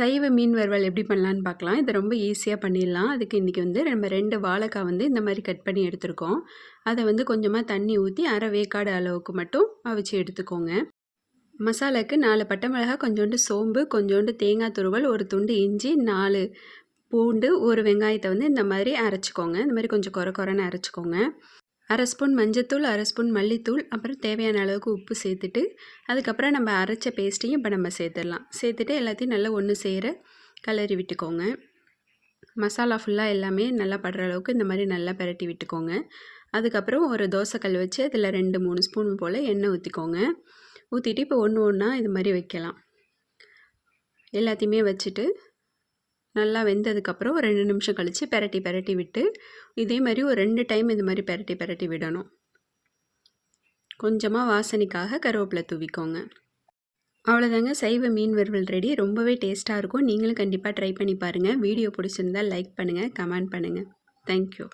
சைவ மீன் வறுவல் எப்படி பண்ணலான்னு பார்க்கலாம். இது ரொம்ப ஈஸியாக பண்ணிடலாம். அதுக்கு இன்றைக்கி வந்து நம்ம 2 வாழைக்காய் வந்து இந்த மாதிரி கட் பண்ணி எடுத்துருக்கோம். அதை வந்து கொஞ்சமாக தண்ணி ஊற்றி அரை வேக்காடு அளவுக்கு மட்டும் அவிச்சு எடுத்துக்கோங்க. மசாலாவுக்கு 4 பட்டை மிளகாய், கொஞ்சோண்டு சோம்பு, கொஞ்சோண்டு தேங்காய் துருவல், ஒரு துண்டு இஞ்சி, 4 பூண்டு, ஒரு வெங்காயத்தை வந்து இந்த மாதிரி அரைச்சிக்கோங்க. இந்த மாதிரி கொஞ்சம் கொரன்னு அரைச்சிக்கோங்க. 1/2 ஸ்பூன் மஞ்சத்தூள், 1/2 ஸ்பூன் மல்லித்தூள், அப்புறம் தேவையான அளவுக்கு உப்பு சேர்த்துட்டு, அதுக்கப்புறம் நம்ம அரைச்ச பேஸ்ட்டையும் இப்போ நம்ம சேர்த்துடலாம். சேர்த்துட்டு எல்லாத்தையும் நல்லா ஒன்று சேர கிளறி விட்டுக்கோங்க. மசாலா ஃபுல்லாக எல்லாமே நல்லா படுற அளவுக்கு இந்த மாதிரி நல்லா பிரட்டி விட்டுக்கோங்க. அதுக்கப்புறம் ஒரு தோசைக்கல் வச்சு அதில் 2-3 ஸ்பூன் போல் எண்ணெய் ஊற்றிக்கோங்க. ஊற்றிட்டு இப்போ ஒன்று ஒன்றா இது மாதிரி வைக்கலாம். எல்லாத்தையுமே வச்சுட்டு நல்லா வெந்ததுக்கப்புறம் ஒரு 2 நிமிஷம் கழித்து பிரட்டி விட்டு இதே மாதிரி ஒரு 2 டைம் இது மாதிரி பிரட்டி விடணும். கொஞ்சமாக வாசனைக்காக கருவேப்பிலை தூவிக்கோங்க. அவ்வளோதாங்க, சைவ மீன் வறுவல் ரெடி. ரொம்பவே டேஸ்ட்டாக இருக்கும். நீங்களும் கண்டிப்பாக ட்ரை பண்ணி பாருங்கள். வீடியோ பிடிச்சிருந்தால் லைக் பண்ணுங்கள், கமெண்ட் பண்ணுங்கள். தேங்க்யூ.